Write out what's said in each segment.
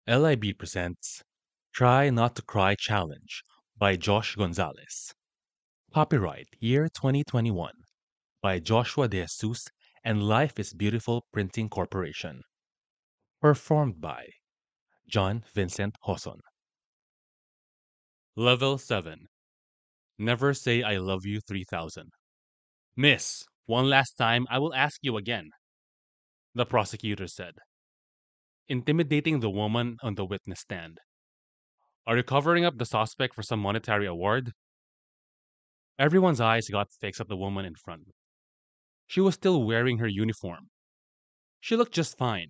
LIB presents Try Not to Cry Challenge by Josh Gonzales. Copyright year 2021 by Joshua De Jesus and Life is Beautiful Printing Corporation. Performed by John Vincent Hoson. Level 7. Never say I love you 3000. Miss, one last time I will ask you again, the prosecutor said, intimidating the woman on the witness stand. Are you covering up the suspect for some monetary award? Everyone's eyes got fixed at the woman in front. She was still wearing her uniform. She looked just fine.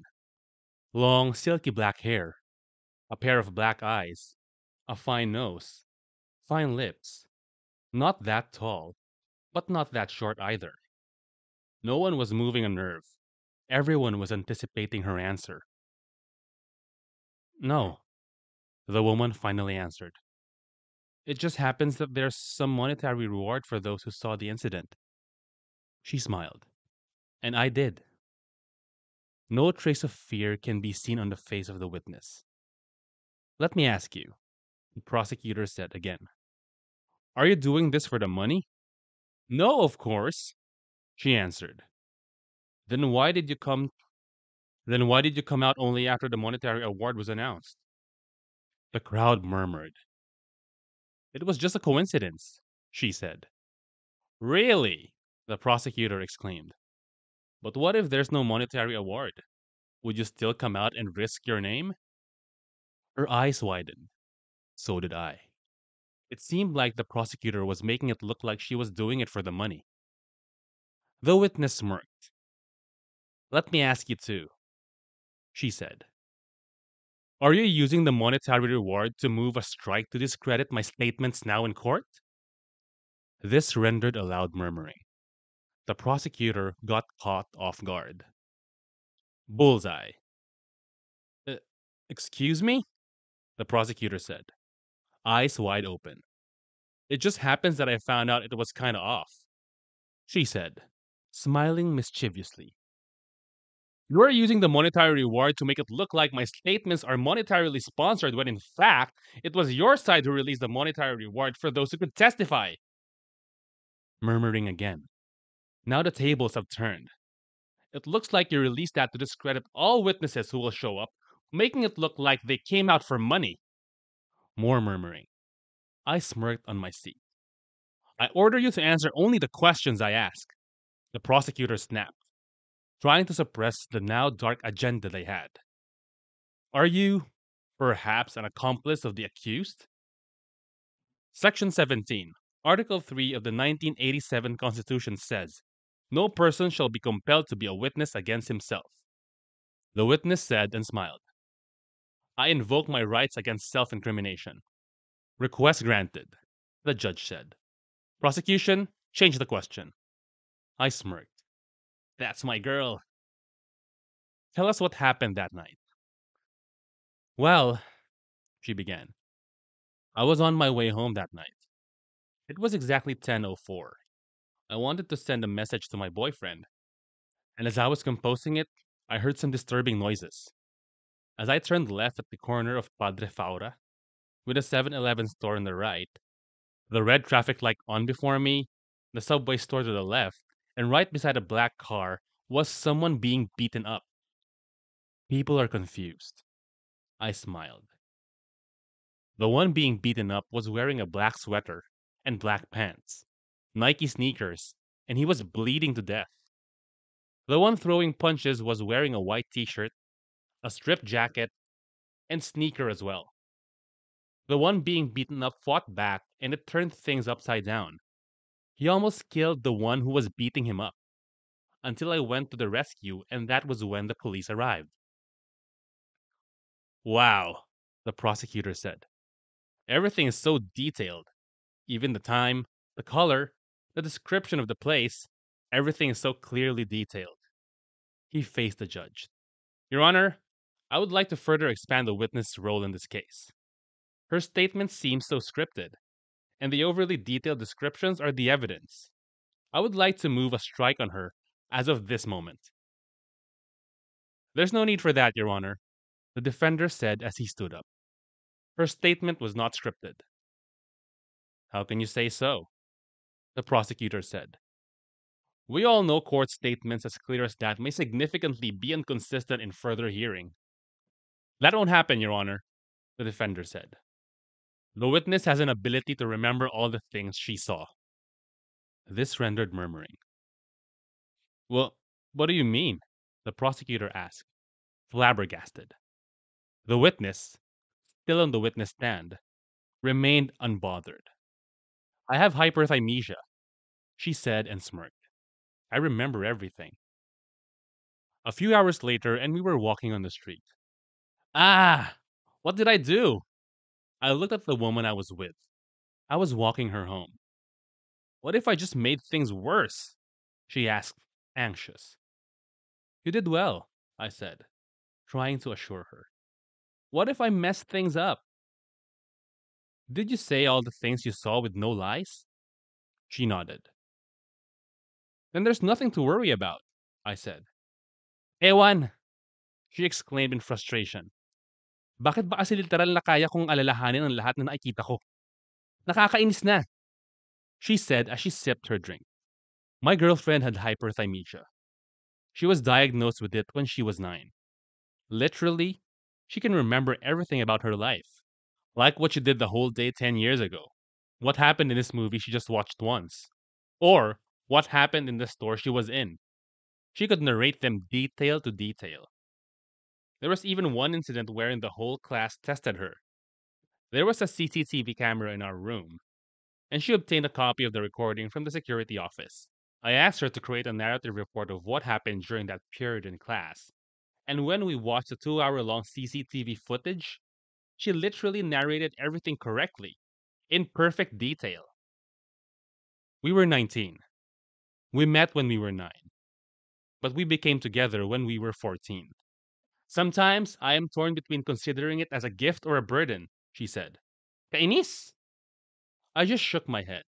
Long, silky black hair, a pair of black eyes, a fine nose, fine lips. Not that tall, but not that short either. No one was moving a nerve. Everyone was anticipating her answer. No, the woman finally answered. It just happens that there's some monetary reward for those who saw the incident. She smiled. And I did. No trace of fear can be seen on the face of the witness. Let me ask you, the prosecutor said again. Are you doing this for the money? No, of course, she answered. Then why did you come then why did you come out only after the monetary award was announced? The crowd murmured. It was just a coincidence, she said. Really? The prosecutor exclaimed. But what if there's no monetary award? Would you still come out and risk your name? Her eyes widened. So did I. It seemed like the prosecutor was making it look like she was doing it for the money. The witness smirked. Let me ask you too, she said. Are you using the monetary reward to move a strike to discredit my statements now in court? This rendered a loud murmuring. The prosecutor got caught off guard. Bullseye. "Uh, Excuse me? The prosecutor said, eyes wide open. It just happens that I found out it was kinda off, she said, smiling mischievously. You are using the monetary reward to make it look like my statements are monetarily sponsored when in fact, it was your side who released the monetary reward for those who could testify. Murmuring again. Now the tables have turned. It looks like you released that to discredit all witnesses who will show up, making it look like they came out for money. More murmuring. I smirked on my seat. I order you to answer only the questions I ask. The prosecutor snapped, trying to suppress the now dark agenda they had. Are you, perhaps, an accomplice of the accused? Section 17, Article 3 of the 1987 Constitution says, no person shall be compelled to be a witness against himself. The witness said and smiled. I invoke my rights against self incrimination. Request granted, the judge said. Prosecution, change the question. I smirked. That's my girl. Tell us what happened that night. Well, she began. I was on my way home that night. It was exactly 10:04. I wanted to send a message to my boyfriend, and as I was composing it, I heard some disturbing noises. As I turned left at the corner of Padre Faura, with a 7-Eleven store on the right, the red traffic light on before me, the subway store to the left, and right beside a black car was someone being beaten up. People are confused. I smiled. The one being beaten up was wearing a black sweater and black pants, Nike sneakers, and he was bleeding to death. The one throwing punches was wearing a white t shirt, a striped jacket, and sneaker as well. The one being beaten up fought back and it turned things upside down. He almost killed the one who was beating him up until I went to the rescue, and that was when the police arrived. Wow, the prosecutor said. Everything is so detailed. Even the time, the color, the description of the place, everything is so clearly detailed. He faced the judge. Your Honor, I would like to further expand the witness' role in this case. Her statements seem so scripted, and the overly detailed descriptions are the evidence. I would like to move a strike on her as of this moment. There's no need for that, Your Honor. the defender said as he stood up. Her statement was not scripted. How can you say so? The prosecutor said. We all know court statements as clear as that may significantly be inconsistent in further hearing. That won't happen, Your Honor, the defender said. The witness has an ability to remember all the things she saw. This rendered murmuring. Well, what do you mean? The prosecutor asked, flabbergasted. The witness, still on the witness stand, remained unbothered. I have hyperthymesia, she said and smirked. I remember everything. A few hours later, and we were walking on the street. Ah! What did I do? I looked at the woman I was with. I was walking her home. What if I just made things worse? She asked, anxious. You did well, I said, trying to assure her. What if I messed things up? Did you say all the things you saw with no lies? She nodded. Then there's nothing to worry about, I said. Ewan, she exclaimed in frustration. Bakit ba kasi literal na kaya kong alalahanin ang lahat na nakikita ko? Nakakainis na, she said as she sipped her drink. My girlfriend had hyperthymesia. She was diagnosed with it when she was 9. Literally, she can remember everything about her life, like what she did the whole day 10 years ago, what happened in this movie she just watched once, or what happened in the store she was in. She could narrate them detail to detail. There was even one incident wherein the whole class tested her. There was a CCTV camera in our room, and she obtained a copy of the recording from the security office. I asked her to create a narrative report of what happened during that period in class. And when we watched the 2 hour long CCTV footage, she literally narrated everything correctly, in perfect detail. We were 19. We met when we were 9, but we became together when we were 14. Sometimes I am torn between considering it as a gift or a burden, she said. Kainis? I just shook my head,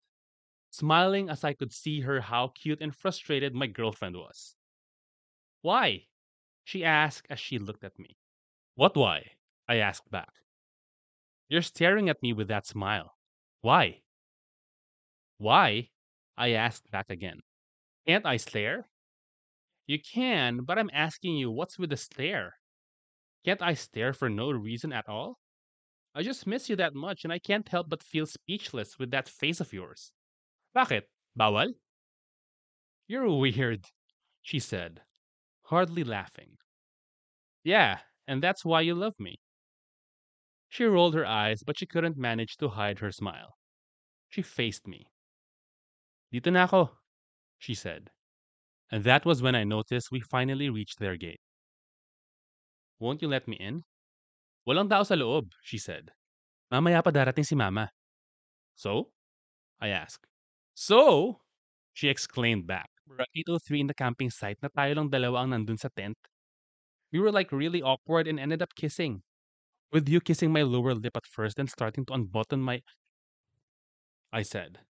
smiling as I could see her how cute and frustrated my girlfriend was. Why? She asked as she looked at me. What why? I asked back. You're staring at me with that smile. Why? Why? I asked back again. Can't I stare? You can, but I'm asking you what's with the stare? Can't I stare for no reason at all? I just miss you that much and I can't help but feel speechless with that face of yours. Bakit? Bawal? You're weird, she said, hardly laughing. Yeah, and that's why you love me. She rolled her eyes, but she couldn't manage to hide her smile. She faced me. Dito na ako, she said. And that was when I noticed we finally reached their gate. Won't you let me in? Walang tao sa loob, she said. Mamaya pa darating si Mama. So? I asked. So? She exclaimed back. We're at 8:03 in the camping site na tayo lang dalawa ang nandun sa tent. We were like really awkward and ended up kissing. With you kissing my lower lip at first and starting to unbutton my... I said,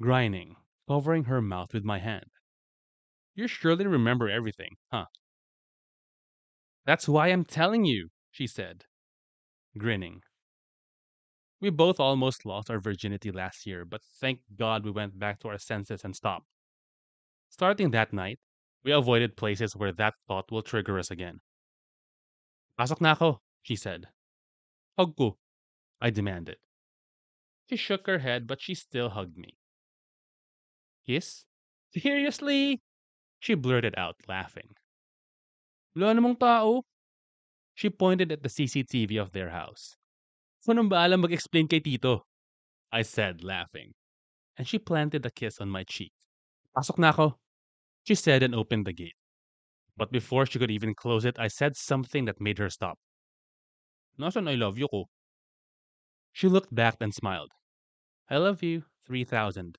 grinding, covering her mouth with my hand. You surely remember everything, huh? That's why I'm telling you, she said, grinning. We both almost lost our virginity last year, but thank God we went back to our senses and stopped. Starting that night, we avoided places where that thought will trigger us again. Pasok na ako, she said. Hug ko, I demanded. She shook her head, but she still hugged me. Kiss? Seriously? She blurted out, laughing. Wala namang tao. She pointed at the CCTV of their house. Ako nang bahala mag-explain kay Tito, I said, laughing. And she planted a kiss on my cheek. Pasok na ako, she said and opened the gate. But before she could even close it, I said something that made her stop. Nasaan I love you ko? She looked back and smiled. I love you, 3,000.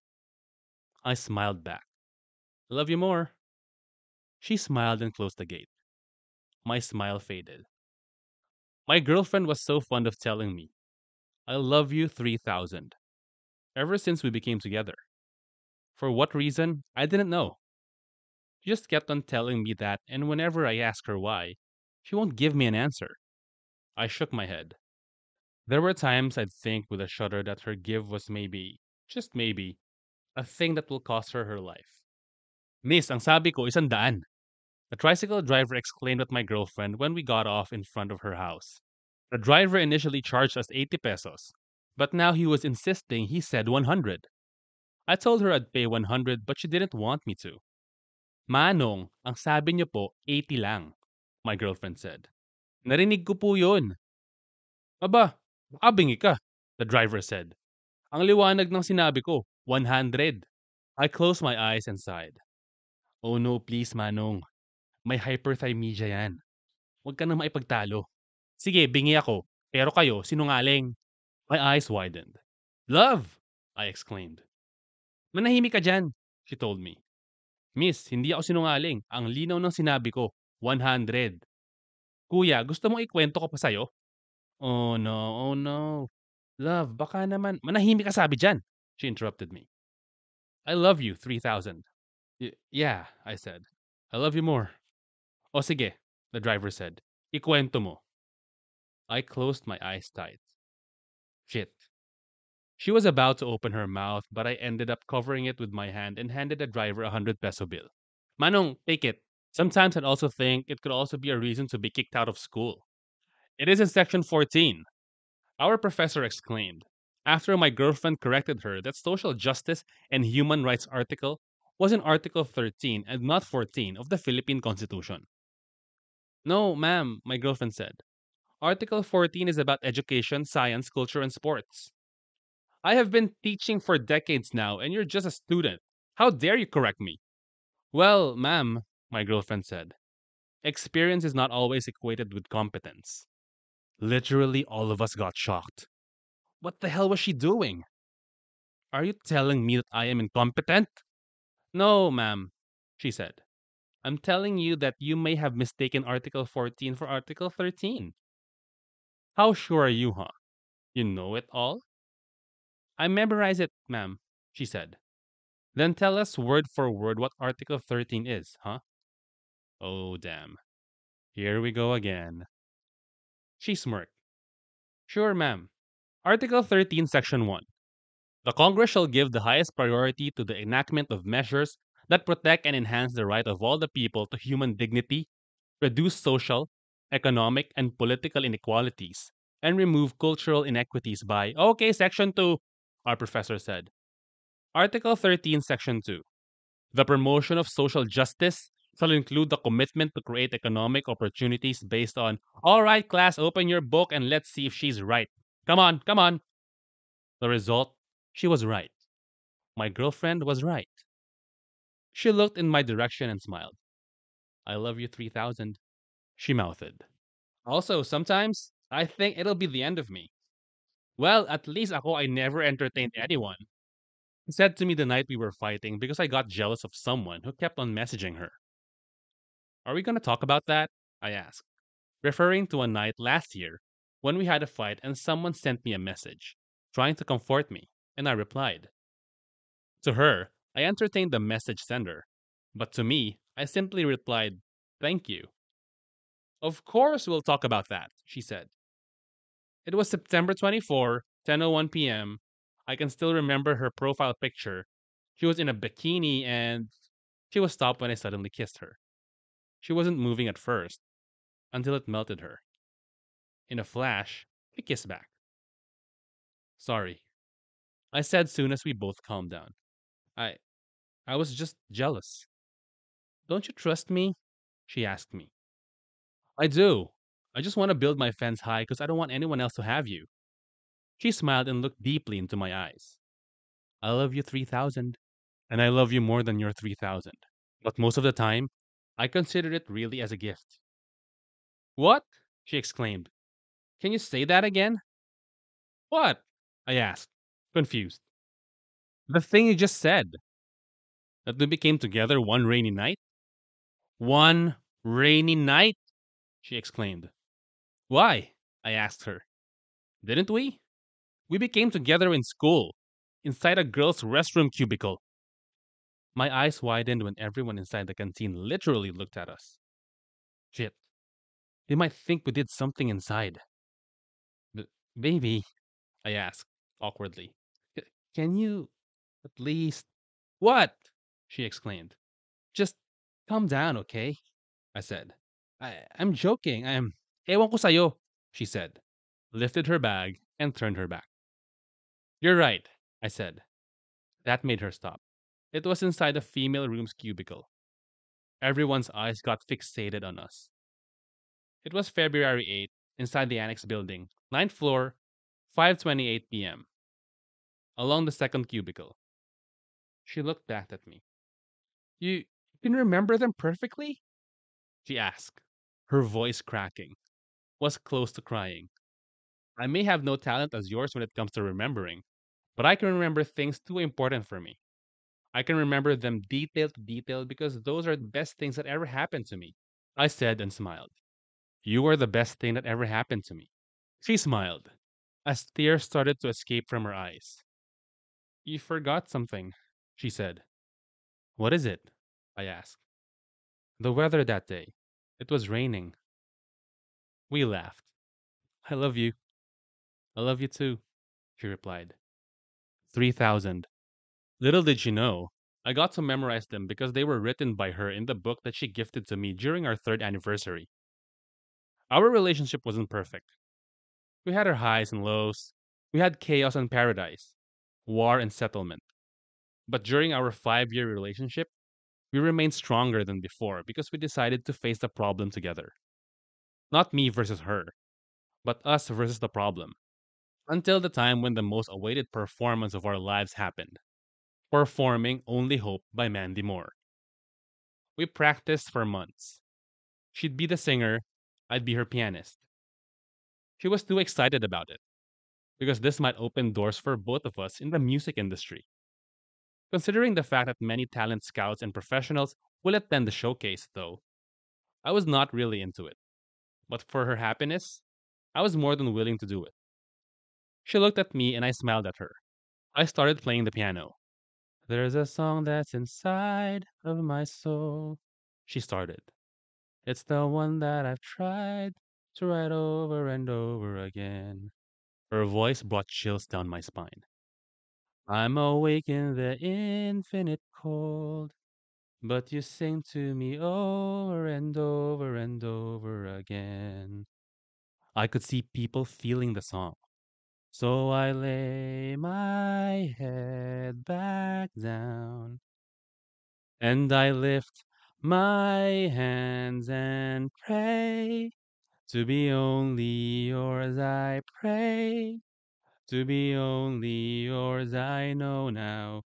I smiled back. I love you more. She smiled and closed the gate. My smile faded. My girlfriend was so fond of telling me, I love you 3,000, ever since we became together. For what reason, I didn't know. She just kept on telling me that, and whenever I ask her why, she won't give me an answer. I shook my head. There were times I'd think with a shudder that her give was maybe, just maybe, a thing that will cost her her life. Miss, ang sabi ko, 100. The tricycle driver exclaimed at my girlfriend when we got off in front of her house. The driver initially charged us 80 pesos, but now he was insisting he said 100. I told her I'd pay 100 but she didn't want me to. Manong, ang sabi niyo po, 80 lang, my girlfriend said. Narinig ko po yun. Aba, baka bingi ka, the driver said. Ang liwanag ng sinabi ko, 100. I closed my eyes and sighed. Oh no, please, Manong. May hyperthymesia yan. Huwag ka na maipagtalo. Sige, bingi ako. Pero kayo, sinungaling. My eyes widened. Love! I exclaimed. Manahimik ka dyan, she told me. Miss, hindi ako sinungaling. Ang linaw ng sinabi ko, 100. Kuya, gusto mong ikwento ko pa sa'yo? Oh no, oh no. Love, baka naman. Manahimik ka sabi dyan, she interrupted me. I love you, 3,000. Yeah, I said. I love you more. O sige, the driver said. Ikwento mo. I closed my eyes tight. Shit. She was about to open her mouth, but I ended up covering it with my hand and handed the driver a 100 peso bill. Manong, take it. Sometimes I'd also think it could also be a reason to be kicked out of school. It is in section 14. Our professor exclaimed, after my girlfriend corrected her that social justice and human rights article was in Article 13 and not 14 of the Philippine Constitution. No, ma'am, my girlfriend said. Article 14 is about education, science, culture, and sports. I have been teaching for decades now, and you're just a student. How dare you correct me? Well, ma'am, my girlfriend said, experience is not always equated with competence. Literally, all of us got shocked. What the hell was she doing? Are you telling me that I am incompetent? No, ma'am, she said. I'm telling you that you may have mistaken Article 14 for Article 13. How sure are you, huh? You know it all? I memorize it, ma'am, she said. Then tell us word for word what Article 13 is, huh? Oh, damn. Here we go again. She smirked. Sure, ma'am. Article 13, Section 1. The Congress shall give the highest priority to the enactment of measures that protect and enhance the right of all the people to human dignity, reduce social, economic, and political inequalities, and remove cultural inequities by. Okay, Section 2, our professor said. Article 13, Section 2. The promotion of social justice shall include the commitment to create economic opportunities based on. All right, class, open your book and let's see if she's right. Come on, come on. The result, she was right. My girlfriend was right. She looked in my direction and smiled. I love you 3,000, she mouthed. Also, sometimes, I think it'll be the end of me. Well, at least ako I never entertained anyone. She said to me the night we were fighting because I got jealous of someone who kept on messaging her. Are we going to talk about that? I asked, referring to a night last year when we had a fight and someone sent me a message, trying to comfort me, and I replied. To her, I entertained the message sender, but to me, I simply replied, Thank you. Of course we'll talk about that, she said. It was September 24, 10:01 p.m. I can still remember her profile picture. She was in a bikini and she was stopped when I suddenly kissed her. She wasn't moving at first, until it melted her. In a flash, she kissed back. Sorry, I said soon as we both calmed down. I I was just jealous. Don't you trust me? She asked me. I do. I just want to build my fence high because I don't want anyone else to have you. She smiled and looked deeply into my eyes. I love you 3,000. And I love you more than your 3,000. But most of the time, I consider it really as a gift. What? She exclaimed. Can you say that again? What? I asked, confused. The thing you just said. That we became together one rainy night? One rainy night? She exclaimed. Why? I asked her. Didn't we? We became together in school, inside a girl's restroom cubicle. My eyes widened when everyone inside the canteen literally looked at us. Shit, they might think we did something inside. Baby, I asked awkwardly, "C- can you at least. What? She exclaimed. Just calm down, okay? I said. I'm joking. Ewan ko sa'yo, she said, lifted her bag, and turned her back. You're right, I said. That made her stop. It was inside the female room's cubicle. Everyone's eyes got fixated on us. It was February 8th, inside the annex building, ninth floor, 5:28 p.m. Along the second cubicle. She looked back at me. You can remember them perfectly? She asked, her voice cracking, was close to crying. I may have no talent as yours when it comes to remembering, but I can remember things too important for me. I can remember them detail to detail because those are the best things that ever happened to me. I said and smiled. You are the best thing that ever happened to me. She smiled, as tears started to escape from her eyes. You forgot something, she said. What is it? I asked. The weather that day. It was raining. We laughed. I love you. I love you too, she replied. 3,000. Little did she know, I got to memorize them because they were written by her in the book that she gifted to me during our third anniversary. Our relationship wasn't perfect. We had our highs and lows. We had chaos and paradise, war and settlement. But during our 5-year relationship, we remained stronger than before because we decided to face the problem together. Not me versus her, but us versus the problem. Until the time when the most awaited performance of our lives happened. Performing Only Hope by Mandy Moore. We practiced for months. She'd be the singer, I'd be her pianist. She was too excited about it, because this might open doors for both of us in the music industry. Considering the fact that many talent scouts and professionals will attend the showcase, though, I was not really into it. But for her happiness, I was more than willing to do it. She looked at me and I smiled at her. I started playing the piano. There's a song that's inside of my soul, she started. It's the one that I've tried to write over and over again. Her voice brought chills down my spine. I'm awake in the infinite cold, but you sing to me over and over and over again. I could see people feeling the song. So I lay my head back down and I lift my hands and pray to be only yours. I pray to be only yours. I know now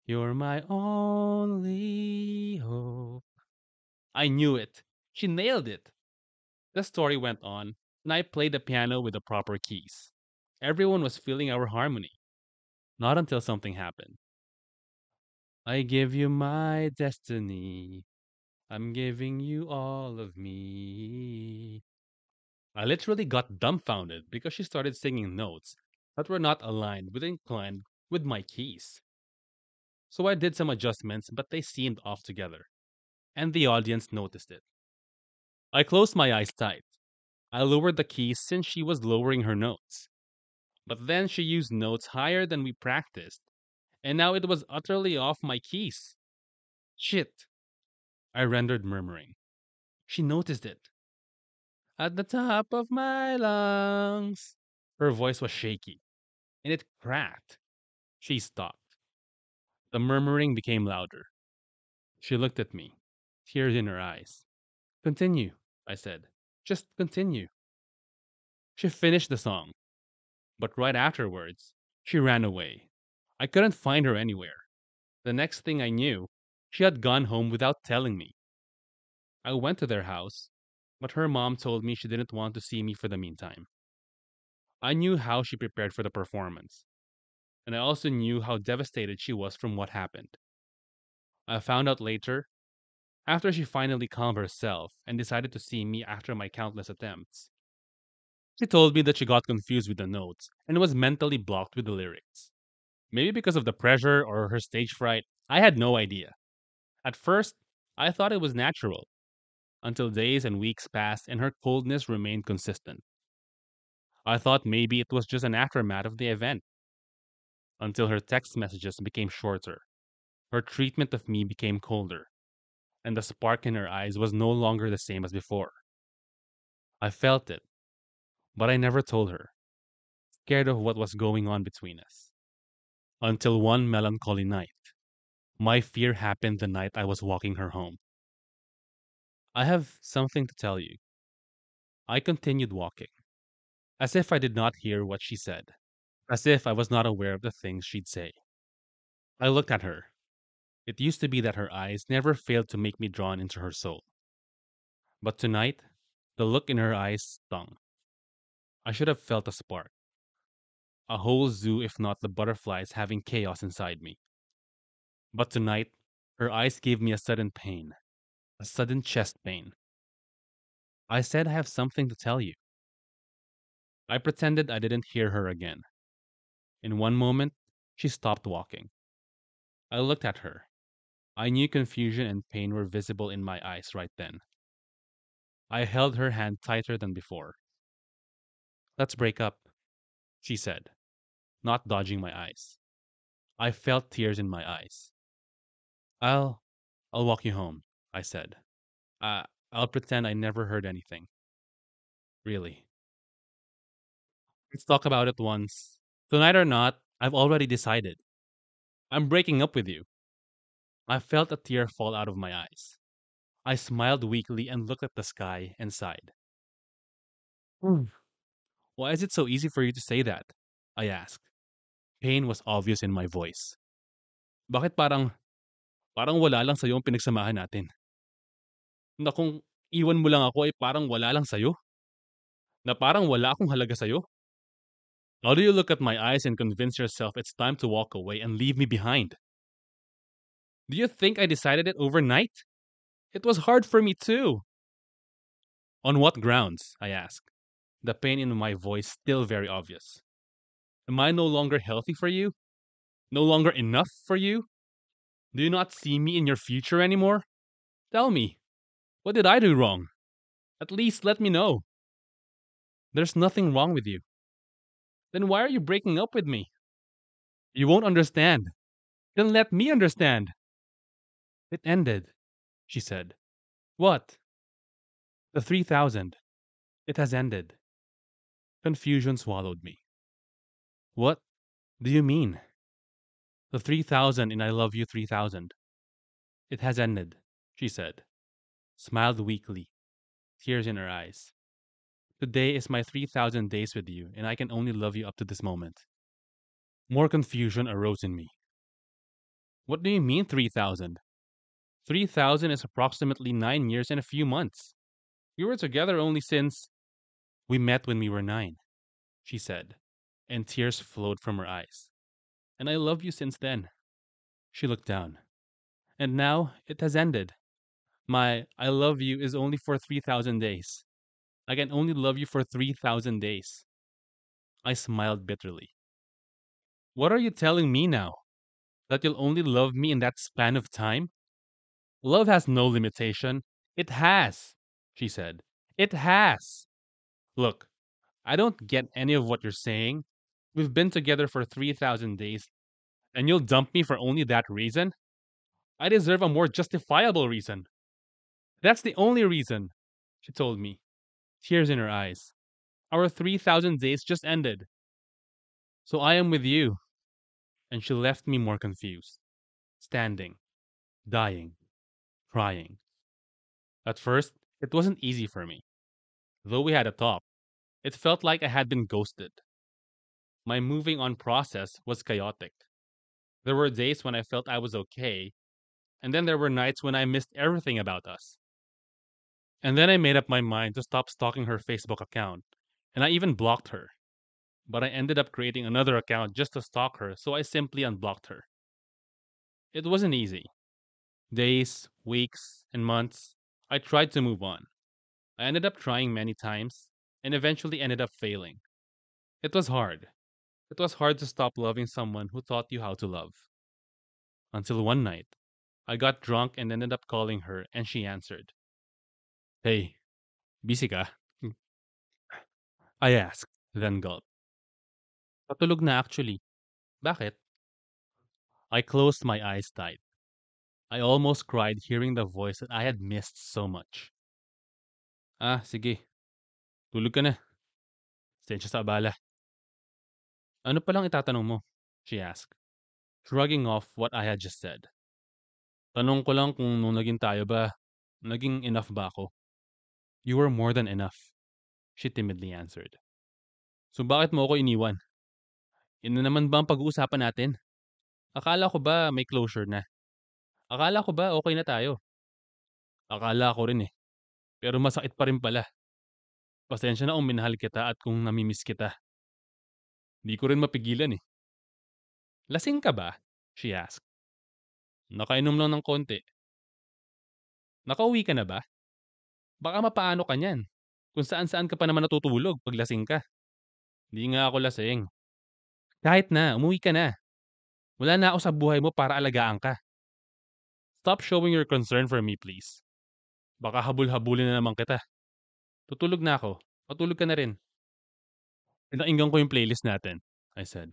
you're my only hope. I knew it. She nailed it. The story went on, and I played the piano with the proper keys. Everyone was feeling our harmony. Not until something happened. I give you my destiny. I'm giving you all of me. I literally got dumbfounded because she started singing notes that were not aligned with inclined with my keys. So I did some adjustments, but they seemed off together, and the audience noticed it. I closed my eyes tight. I lowered the keys since she was lowering her notes. But then she used notes higher than we practiced, and now it was utterly off my keys. Shit, I rendered, murmuring. She noticed it. At the top of my lungs. Her voice was shaky, and it cracked. She stopped. The murmuring became louder. She looked at me, tears in her eyes. Continue, I said. Just continue. She finished the song, but right afterwards, she ran away. I couldn't find her anywhere. The next thing I knew, she had gone home without telling me. I went to their house, but her mom told me she didn't want to see me for the meantime. I knew how she prepared for the performance, and I also knew how devastated she was from what happened. I found out later, after she finally calmed herself and decided to see me after my countless attempts. She told me that she got confused with the notes and was mentally blocked with the lyrics. Maybe because of the pressure or her stage fright, I had no idea. At first, I thought it was natural, until days and weeks passed and her coldness remained consistent. I thought maybe it was just an aftermath of the event, until her text messages became shorter. Her treatment of me became colder, and the spark in her eyes was no longer the same as before. I felt it, but I never told her, scared of what was going on between us. Until one melancholy night. My fear happened the night I was walking her home. I have something to tell you. I continued walking, as if I did not hear what she said, as if I was not aware of the things she'd say. I looked at her. It used to be that her eyes never failed to make me drawn into her soul. But tonight, the look in her eyes stung. I should have felt a spark, a whole zoo if not the butterflies having chaos inside me. But tonight, her eyes gave me a sudden pain, a sudden chest pain. I said I have something to tell you. I pretended I didn't hear her again. In one moment, she stopped walking. I looked at her. I knew confusion and pain were visible in my eyes right then. I held her hand tighter than before. Let's break up, she said, not dodging my eyes. I felt tears in my eyes. I'll I'll walk you home, I said. Uh, I'll pretend I never heard anything. Really. Let's talk about it once. Tonight or not, I've already decided. I'm breaking up with you. I felt a tear fall out of my eyes. I smiled weakly and looked at the sky and sighed. "Hmm, why is it so easy for you to say that?" I asked. Pain was obvious in my voice. Bakit parang wala lang sa'yo ang pinagsamahan natin? Na kung iwan mo lang ako ay parang wala lang sa'yo? Na parang wala akong halaga sa'yo? How do you look at my eyes and convince yourself it's time to walk away and leave me behind? Do you think I decided it overnight? It was hard for me too. On what grounds? I asked, the pain in my voice still very obvious. Am I no longer healthy for you? No longer enough for you? Do you not see me in your future anymore? Tell me, what did I do wrong? At least let me know. There's nothing wrong with you. Then why are you breaking up with me? You won't understand. Then let me understand. It ended, she said. What? The 3,000. It has ended. Confusion swallowed me. What do you mean? The 3,000 in I Love You 3,000. It has ended, she said, smiled weakly, tears in her eyes. Today is my 3,000 days with you, and I can only love you up to this moment. More confusion arose in me. What do you mean 3,000? 3,000 is approximately 9 years and a few months. We were together only since we met when we were 9, she said, and tears flowed from her eyes. And I love you since then. She looked down. And now it has ended. My I love you is only for 3,000 days. I can only love you for 3,000 days. I smiled bitterly. What are you telling me now? That you'll only love me in that span of time? Love has no limitation. It has, she said. It has. Look, I don't get any of what you're saying. We've been together for 3,000 days, and you'll dump me for only that reason? I deserve a more justifiable reason. That's the only reason, she told me, tears in her eyes. Our 3,000 days just ended. So I am with you. And she left me more confused, standing, dying, crying. At first, it wasn't easy for me. Though we had a talk, it felt like I had been ghosted. My moving on process was chaotic. There were days when I felt I was okay, and then there were nights when I missed everything about us. And then I made up my mind to stop stalking her Facebook account, and I even blocked her. But I ended up creating another account just to stalk her, so I simply unblocked her. It wasn't easy. Days, weeks, and months, I tried to move on. I ended up trying many times, and eventually ended up failing. It was hard. It was hard to stop loving someone who taught you how to love. Until one night, I got drunk and ended up calling her, and she answered. Hey, busy ka? I asked. then gulped. Patulog na actually. Bakit? I closed my eyes tight. I almost cried hearing the voice that I had missed so much. Ah, sige. Tulog ka na. Sensya sa abala. Ano palang itatanong mo? She asked, shrugging off what I had just said. Tanong ko lang kung nung naging tayo ba, naging enough ba ako? You were more than enough, she timidly answered. So bakit mo ako iniwan? Yun na naman ba ang pag-uusapan natin? Akala ko ba may closure na? Akala ko ba okay na tayo? Akala ko rin eh. Pero masakit pa rin pala. Pasensya na kung minahal kita at kung namimiss kita. Di ko rin mapigilan eh. Lasing ka ba? She asked. Nakainom lang ng konti. Nakauwi ka na ba? Baka mapaano ka niyan. Kung saan-saan ka pa naman natutulog pag lasing ka. Di nga ako lasing. Kahit na, umuwi ka na. Wala na ako sa buhay mo para alagaan ka. Stop showing your concern for me, please. Baka habul-habulin na naman kita. Tutulog na ako. Matulog ka na rin. Pinakinggan ko yung playlist natin, I said.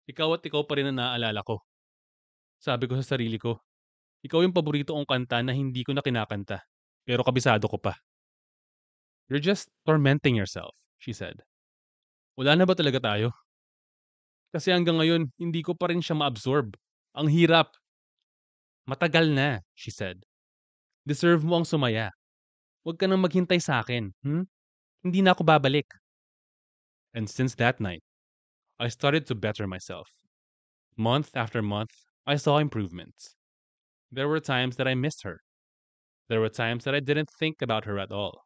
Ikaw at ikaw pa rin ang naaalala ko. Sabi ko sa sarili ko, ikaw yung paborito kong kanta na hindi ko na kinakanta. Pero kabisado ko pa. You're just tormenting yourself, she said. Wala na ba talaga tayo? Kasi hanggang ngayon, hindi ko pa rin siya ma-absorb. Ang hirap. Matagal na, she said. Deserve mo ang sumaya. Huwag ka nang maghintay sa akin. Hindi na ako babalik. And since that night, I started to better myself. Month after month, I saw improvements. There were times that I missed her. There were times that I didn't think about her at all.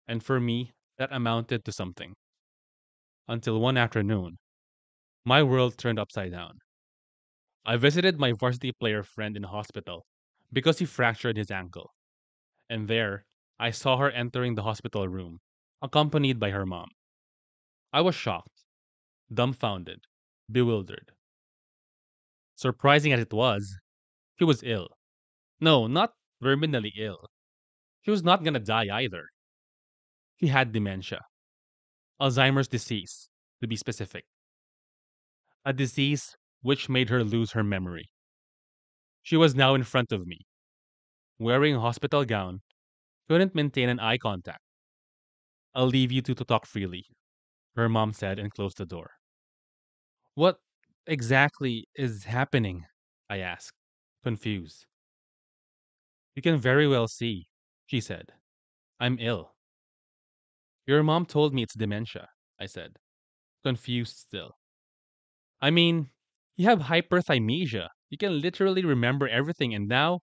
And for me, that amounted to something. Until one afternoon, my world turned upside down. I visited my varsity player friend in hospital because he fractured his ankle. And there, I saw her entering the hospital room, accompanied by her mom. I was shocked, dumbfounded, bewildered. Surprising as it was, she was ill. No, not terminally ill. She was not gonna die either. She had dementia. Alzheimer's disease, to be specific. A disease which made her lose her memory. She was now in front of me, wearing a hospital gown, couldn't maintain an eye contact. I'll leave you two to talk freely, her mom said and closed the door. What exactly is happening? I asked, confused. You can very well see, she said. I'm ill. Your mom told me it's dementia, I said, confused still. I mean, you have hyperthymesia. You can literally remember everything and now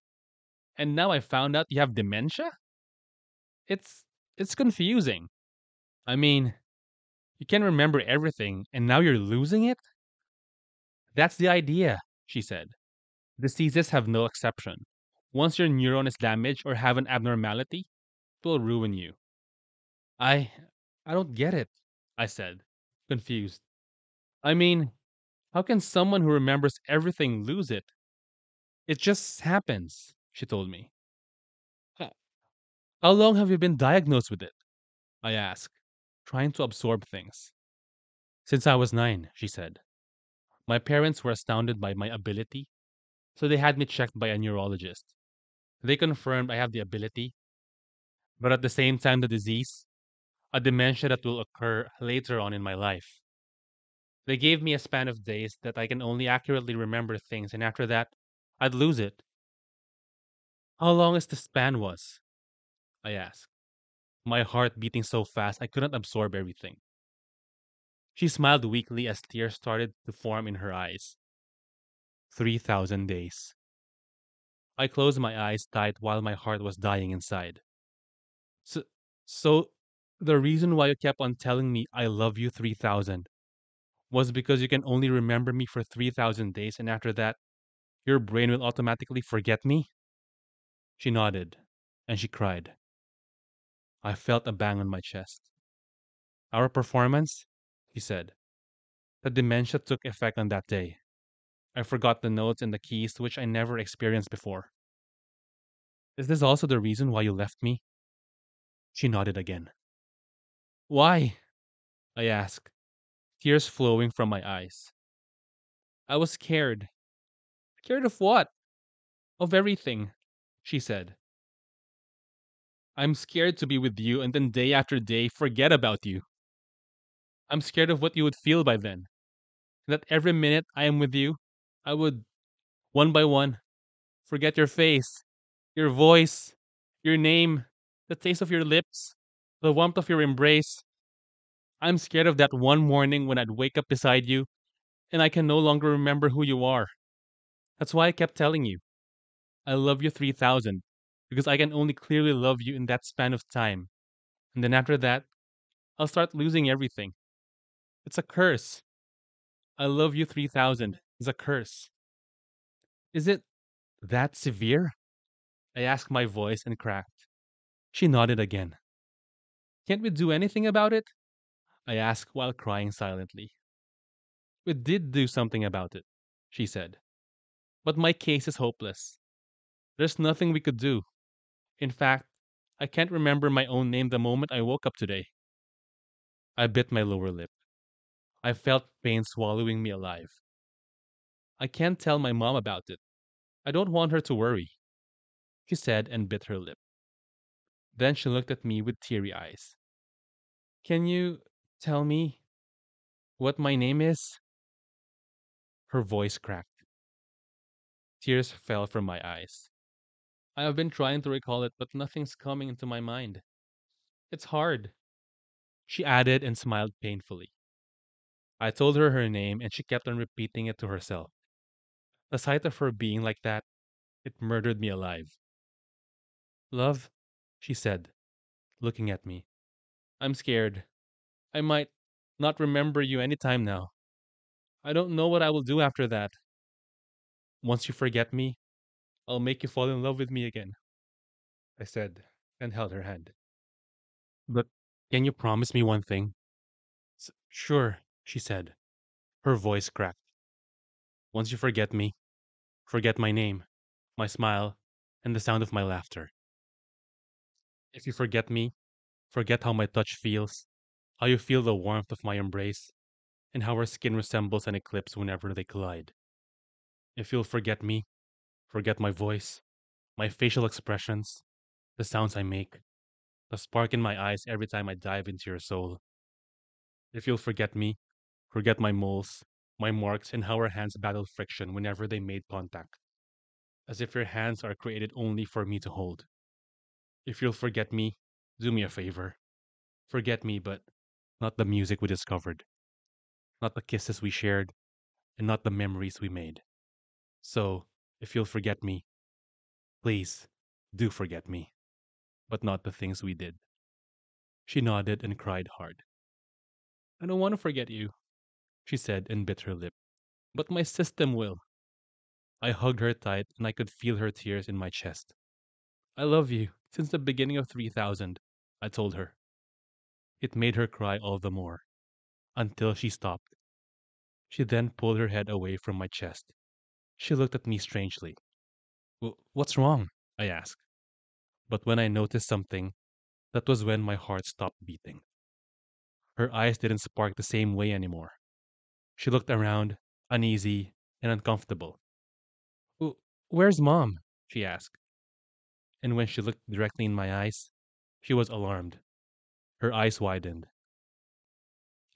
I found out you have dementia? It's it's confusing. I mean, you can remember everything and now you're losing it? That's the idea, she said. Diseases have no exception. Once your neuron is damaged or have an abnormality, it will ruin you. I I don't get it, I said, confused. I mean, how can someone who remembers everything lose it? It just happens, she told me. "Huh. How long have you been diagnosed with it? I asked, trying to absorb things. Since I was 9, she said. My parents were astounded by my ability, so they had me checked by a neurologist. They confirmed I have the ability, but at the same time, the disease, a dementia that will occur later on in my life. They gave me a span of days that I can only accurately remember things, and after that, I'd lose it. How long is the span was? I asked, my heart beating so fast I couldn't absorb everything. She smiled weakly as tears started to form in her eyes. 3,000 days. I closed my eyes tight while my heart was dying inside. So, so the reason why you kept on telling me I love you 3,000 was because you can only remember me for 3,000 days and after that, your brain will automatically forget me? She nodded, and she cried. I felt a bang on my chest. Our performance? She said. The dementia took effect on that day. I forgot the notes and the keys which I never experienced before. Is this also the reason why you left me? She nodded again. Why? I asked, tears flowing from my eyes. I was scared. Scared of what? Of everything, she said. I'm scared to be with you and then day after day forget about you. I'm scared of what you would feel by then. That every minute I am with you, I would, one by one, forget your face, your voice, your name, the taste of your lips, the warmth of your embrace. I'm scared of that one morning when I'd wake up beside you and I can no longer remember who you are. That's why I kept telling you, I love you 3000, because I can only clearly love you in that span of time. And then after that, I'll start losing everything. It's a curse. I love you 3000 is a curse. Is it that severe? I asked, my voice and cracked. She nodded again. Can't we do anything about it? I asked while crying silently. We did do something about it, she said. But my case is hopeless. There's nothing we could do. In fact, I can't remember my own name the moment I woke up today. I bit my lower lip. I felt pain swallowing me alive. I can't tell my mom about it. I don't want her to worry, she said and bit her lip. Then she looked at me with teary eyes. Can you tell me what my name is? Her voice cracked. Tears fell from my eyes. I have been trying to recall it, but nothing's coming into my mind. It's hard, she added and smiled painfully. I told her her name and she kept on repeating it to herself. The sight of her being like that, it murdered me alive. Love, she said, looking at me. I'm scared. I might not remember you any time now. I don't know what I will do after that. Once you forget me, I'll make you fall in love with me again, I said, and held her hand. But can you promise me one thing? Sure, she said. Her voice cracked. Once you forget me, forget my name, my smile, and the sound of my laughter. If you forget me, forget how my touch feels, how you feel the warmth of my embrace, and how our skin resembles an eclipse whenever they collide. If you'll forget me, forget my voice, my facial expressions, the sounds I make, the spark in my eyes every time I dive into your soul. If you'll forget me, forget my moles, my marks, and how our hands battled friction whenever they made contact, as if your hands are created only for me to hold. If you'll forget me, do me a favor. Forget me, but not the music we discovered, not the kisses we shared, and not the memories we made. So, if you'll forget me, please do forget me, but not the things we did. She nodded and cried hard. I don't want to forget you, she said and bit her lip. But my system will. I hugged her tight and I could feel her tears in my chest. I love you since the beginning of 3000, I told her. It made her cry all the more, until she stopped. She then pulled her head away from my chest. She looked at me strangely. What's wrong? I asked. But when I noticed something, that was when my heart stopped beating. Her eyes didn't spark the same way anymore. She looked around, uneasy and uncomfortable. Where's mom? She asked. And when she looked directly in my eyes, she was alarmed. Her eyes widened.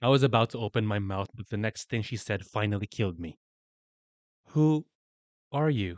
I was about to open my mouth, but the next thing she said finally killed me. Who are you?